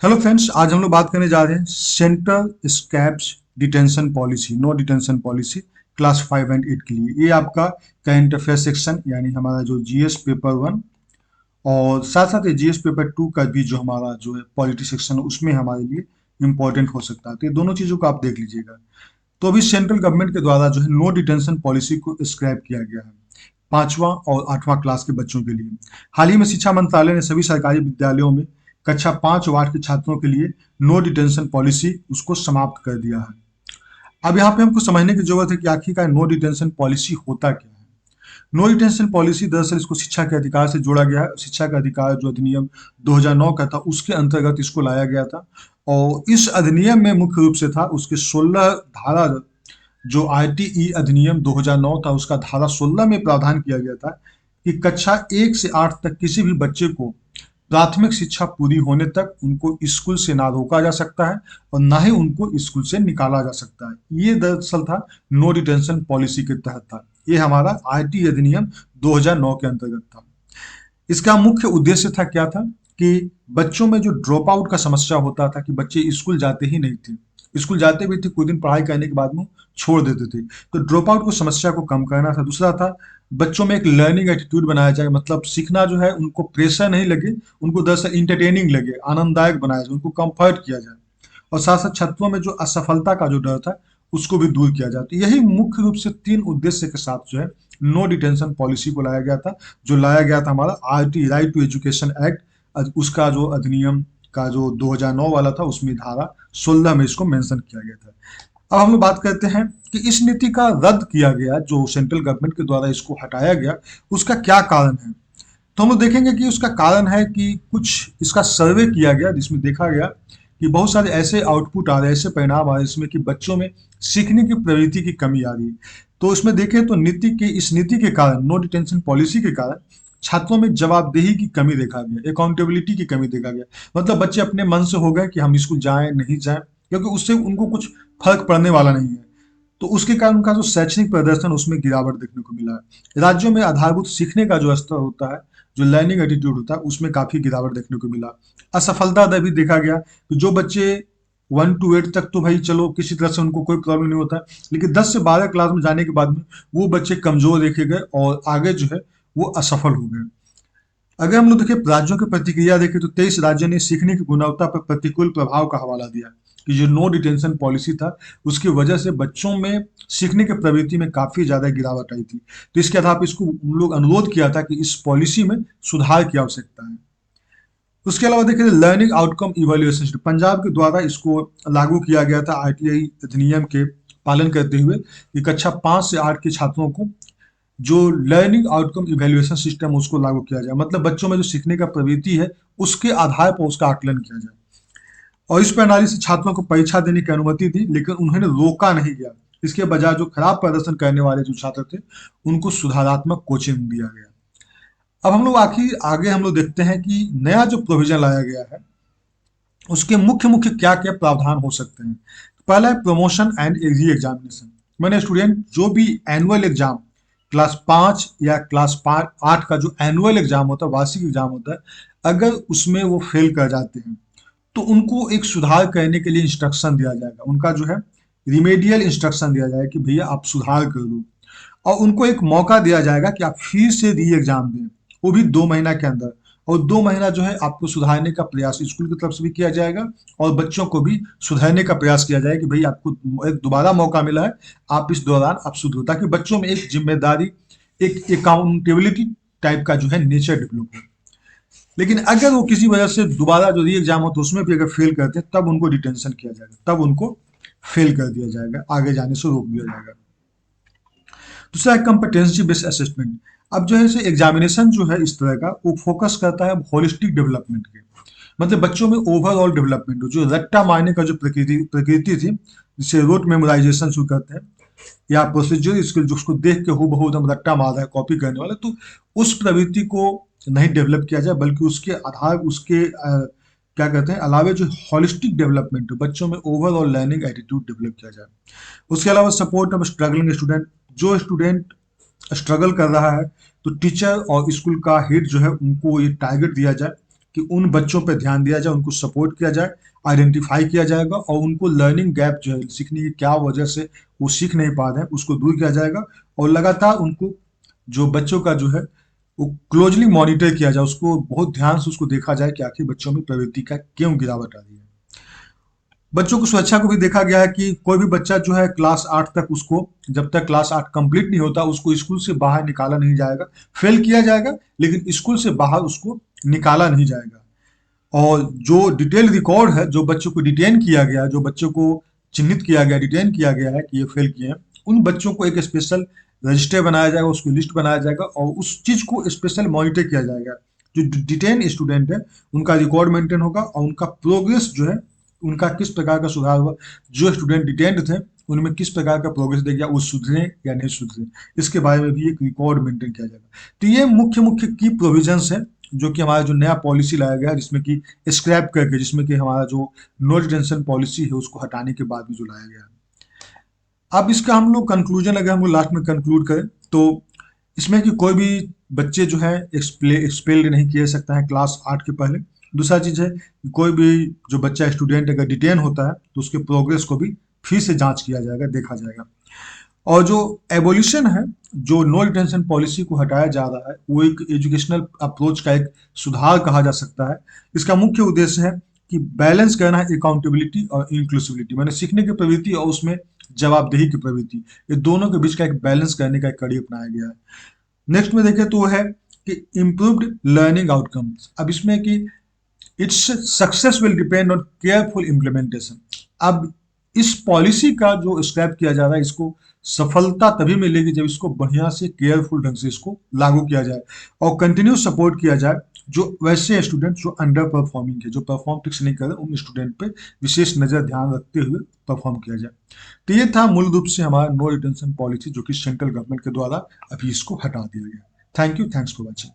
Hello friends, आज हम लोग बात करने जा रहे हैं central scraps detention policy, no detention policy class 5 and 8 के लिए। ये आपका करंट अफेयर सेक्शन यानी हमारा जो जीएस पेपर 1 और साथ साथ ये जीएस पेपर 2 का भी जो हमारा जो है पॉलिटी सेक्शन है उसमें हमारे लिए इम्पोर्टेंट हो सकता है। तो ये दोनों चीज़ों को आप देख लीजिएगा। तो अभी सेंट्रल गवर्नमेंट के द्वारा जो है नो डिटेंशन पॉलिसी को स्क्रैप किया गया है 5वां और 8वां क्लास के बच्चों के लिए। हाल ही में शिक्षा मंत्रालय ने सभी सरकारी विद्यालयों में कक्षा 5 और 8 के छात्रों के लिए नो डिटेंशन पॉलिसी उसको समाप्त कर दिया है। अब यहाँ पे हमको समझने की जरूरत है कि आखिरकार नो डिटेंशन पॉलिसी होता क्या है। नो डिटेंशन पॉलिसी दरअसल इसको शिक्षा के अधिकार से जोड़ा गया है। शिक्षा का अधिकार जो अधिनियम 2009 का था उसके अंतर्गत इसको लाया गया था। और इस अधिनियम में मुख्य रूप से था उसके 16 धारा, जो आईटीई अधिनियम 2009 था उसका धारा 16 में प्रावधान किया गया था कि कक्षा 1 से 8 तक किसी भी बच्चे को प्राथमिक शिक्षा पूरी होने तक उनको स्कूल से ना रोका जा सकता है और ना ही उनको स्कूल से निकाला जा सकता है। ये दरअसल था नो डिटेंशन पॉलिसी के तहत था। ये हमारा आईटी अधिनियम 2009 के अंतर्गत था। इसका मुख्य उद्देश्य था क्या था कि बच्चों में जो ड्रॉप आउट का समस्या होता था कि बच्चे स्कूल जाते ही नहीं थे, स्कूल जाते भी थे, कुछ दिन पढ़ाई करने के बाद में छोड़ देते थे, तो ड्रॉप आउट को समस्या को कम करना था। दूसरा था बच्चों में एक लर्निंग एटीट्यूड बनाया जाए, मतलब सीखना जो है उनको प्रेशर नहीं लगे, उनको दरअसल इंटरटेनिंग लगे, आनंददायक बनाया जाए, उनको कंफर्ट किया जाए। और साथ साथ छात्रों में जो असफलता का जो डर था उसको भी दूर किया जाए। तो यही मुख्य रूप से 3 उद्देश्य के साथ जो है नो डिटेंशन पॉलिसी को लाया गया था, जो लाया गया था हमारा RT right to education act, उसका जो अधिनियम का जो 2009 वाला था उसमें धारा 16 में इसको मेंशन किया गया था। अब हम लोग बात करते हैं कि इस नीति का रद्द किया गया, जो सेंट्रल गवर्नमेंट के द्वारा इसको हटाया गया, उसका क्या कारण है। तो हम लोग देखेंगे कि उसका कारण है कि कुछ इसका सर्वे किया गया जिसमें देखा गया कि बहुत सारे ऐसे आउटपुट आ रहे हैं, ऐसे परिणाम आ रहे हैं इसमें कि बच्चों में सीखने की प्रवृत्ति की कमी आ रही है। तो इसमें देखें तो इस नीति के कारण, नो डिटेंशन पॉलिसी के कारण छात्रों में जवाबदेही की कमी देखा गया, अकाउंटेबिलिटी की कमी देखा गया। मतलब बच्चे अपने मन से हो गए कि हम स्कूल जाएं नहीं जाएं, क्योंकि उससे उनको कुछ फर्क पड़ने वाला नहीं है। तो उसके कारण उनका जो शैक्षणिक प्रदर्शन उसमें गिरावट देखने को मिला है। राज्यों में आधारभूत सीखने का जो स्तर होता है, जो लर्निंग एटीट्यूड होता है, उसमें काफी गिरावट देखने को मिला। असफलता दर भी देखा गया कि जो बच्चे 1 to 8 तक तो भाई चलो किसी तरह से उनको कोई प्रॉब्लम नहीं होता है, लेकिन 10 से 12 क्लास में जाने के बाद में वो बच्चे कमजोर देखे गए और आगे जो है वो असफल हो गए। अगर हम लोग देखें राज्यों की प्रतिक्रिया देखें तो 23 राज्यों ने सीखने की गुणवत्ता पर प्रतिकूल प्रभाव का हवाला दिया कि जो नो डिटेंशन पॉलिसी था उसकी वजह से बच्चों में सीखने की प्रवृत्ति में काफी ज्यादा गिरावट आई थी। तो इसके आधार पर इसको उन लोग अनुरोध किया था कि इस पॉलिसी में सुधार की आवश्यकता है। उसके अलावा देखिए लर्निंग आउटकम इवैल्यूएशन पंजाब के द्वारा इसको लागू किया गया था आरटीआई अधिनियम के पालन करते हुए कि कक्षा 5 से 8 के छात्रों को जो लर्निंग आउटकम इवैल्यूएशन सिस्टम उसको लागू किया जाए, मतलब बच्चों में जो सीखने का प्रवृत्ति है उसके आधार पर उसका आकलन किया जाए। और इस प्रणाली से छात्रों को परीक्षा देने की अनुमति दी, लेकिन उन्हें रोका नहीं गया। इसके बजाय जो खराब प्रदर्शन करने वाले जो छात्र थे उनको सुधारात्मक कोचिंग दिया गया। अब हम लोग आखिर आगे हम लोग देखते हैं कि नया जो प्रोविजन लाया गया है उसके मुख्य मुख्य क्या क्या प्रावधान हो सकते हैं। पहला है प्रमोशन एंड री एग्जामिनेशन। मैंने स्टूडेंट जो भी एनुअल एग्जाम क्लास 5 या क्लास 8 का जो एनुअल एग्जाम होता है, वार्षिक एग्जाम होता है, अगर उसमें वो फेल कर जाते हैं तो उनको एक सुधार करने के लिए इंस्ट्रक्शन दिया जाएगा। उनका जो है रिमेडियल इंस्ट्रक्शन दिया जाएगा कि भैया आप सुधार कर दो, और उनको एक मौका दिया जाएगा कि आप फिर से री एग्जाम दें, वो भी 2 महीना के अंदर। और 2 महीना जो है आपको सुधारने का प्रयास स्कूल की तरफ से भी किया जाएगा और बच्चों को भी सुधारने का प्रयास किया जाएगा कि भाई आपको एक दोबारा मौका मिला है, आप इस दौरान आप सुधरो, ताकि बच्चों में एक जिम्मेदारी, एक अकाउंटेबिलिटी टाइप का जो है नेचर डेवलप हो। लेकिन अगर वो किसी वजह से दोबारा जो री एग्जाम हो तो उसमें भी अगर फेल करते हैं तब उनको डिटेंशन किया जाएगा, तब उनको फेल कर दिया जाएगा, आगे जाने से रोक दिया जाएगा। दूसरा है कम्पिटेंसी बेस्ड असेसमेंट। अब जो है एग्जामिनेशन जो है इस तरह का वो फोकस करता है होलिस्टिक डेवलपमेंट के, मतलब बच्चों में ओवरऑल डेवलपमेंट हो। जो रट्टा मारने का जो प्रकृति थी, जिसे रोट मेमोराइजेशन शुरू करते हैं या प्रोसीजर स्किल, जो उसको देख के हूबहू एकदम रट्टा मार रहा है कॉपी करने वाला, तो उस प्रवृत्ति को नहीं डेवलप किया जाए, बल्कि उसके आधार उसके क्या कहते हैं अलावे जो हॉलिस्टिक डेवलपमेंट है, बच्चों में ओवरऑल लर्निंग एटीट्यूड डेवलप किया जाए। उसके अलावा सपोर्ट ऑफ स्ट्रगलिंग स्टूडेंट, जो स्टूडेंट स्ट्रगल कर रहा है तो टीचर और स्कूल का हेड जो है उनको ये टारगेट दिया जाए कि उन बच्चों पे ध्यान दिया जाए, उनको सपोर्ट किया जाए, आइडेंटिफाई किया जाएगा और उनको लर्निंग गैप जो है, सीखने की क्या वजह से वो सीख नहीं पा रहे हैं, उसको दूर किया जाएगा और लगातार उनको जो बच्चों का जो है वो क्लोजली मॉनिटर किया जाए, उसको बहुत ध्यान से उसको देखा जाए कि आखिर बच्चों में प्रवृत्ति का क्यों गिरावट आ रही है। बच्चों की सुरक्षा को भी देखा गया है कि कोई भी बच्चा जो है क्लास 8 तक, उसको जब तक क्लास 8 कंप्लीट नहीं होता उसको स्कूल से बाहर निकाला नहीं जाएगा, फेल किया जाएगा लेकिन स्कूल से बाहर उसको निकाला नहीं जाएगा। और जो डिटेल रिकॉर्ड है, जो बच्चों को डिटेन किया गया, जो बच्चों को चिन्हित किया गया, डिटेन किया गया है कि ये फेल किए हैं, उन बच्चों को एक स्पेशल रजिस्टर बनाया जाएगा, उसको लिस्ट बनाया जाएगा और उस चीज़ को स्पेशल मॉनिटर किया जाएगा। जो डिटेन स्टूडेंट है उनका रिकॉर्ड मेंटेन होगा और उनका प्रोग्रेस जो है, उनका किस प्रकार का सुधार हुआ, जो स्टूडेंट डिटेन्ड थे उनमें किस प्रकार का प्रोग्रेस देखा गया, वो सुधरे या नहीं सुधरे, इसके बारे में भी एक रिकॉर्ड मेंटेन किया जाएगा। तो ये मुख्य मुख्य की प्रोविजंस है जो कि हमारा जो नया पॉलिसी लाया गया है, जिसमें कि स्क्रैप करके, जिसमें कि हमारा जो नो डिटेंशन पॉलिसी है उसको हटाने के बाद भी जो लाया गया है। अब इसका हम लोग कंक्लूजन, अगर हम लोग लास्ट में कंक्लूड करें तो इसमें कि कोई भी बच्चे जो है एक्सपेल्ड नहीं किया सकता है क्लास 8 के पहले। दूसरा चीज़ है कि कोई भी जो बच्चा स्टूडेंट अगर डिटेन होता है तो उसके प्रोग्रेस को भी फिर से जांच किया जाएगा, देखा जाएगा। और जो एबोल्यूशन है, जो नो डिटेंशन पॉलिसी को हटाया जा रहा है, वो एक एजुकेशनल अप्रोच का एक सुधार कहा जा सकता है। इसका मुख्य उद्देश्य है कि बैलेंस करना है अकाउंटेबिलिटी और इंक्लूसिविटी, मैंने सीखने की प्रवृत्ति और उसमें जवाबदेही की प्रवृत्ति, ये दोनों के बीच का एक बैलेंस करने का एक कड़ी अपनाया गया है। नेक्स्ट में देखें तो वो है कि इम्प्रूव्ड लर्निंग आउटकम्स। अब इसमें कि its success will depend on careful implementation. अब इस पॉलिसी का जो स्क्रैप किया जा रहा है, इसको सफलता तभी मिलेगी जब इसको बढ़िया से केयरफुल ढंग से इसको लागू किया जाए और कंटिन्यू सपोर्ट किया जाए जो वैसे स्टूडेंट जो अंडर परफॉर्मिंग है, जो परफॉर्म ठीक से नहीं कर रहे, उन स्टूडेंट पे विशेष नजर ध्यान रखते हुए परफॉर्म किया जाए। तो ये था मूल रूप से हमारा नो डिटेंशन पॉलिसी, जो कि सेंट्रल गवर्नमेंट के द्वारा अभी इसको हटा दिया गया। Thank you, thanks for watching.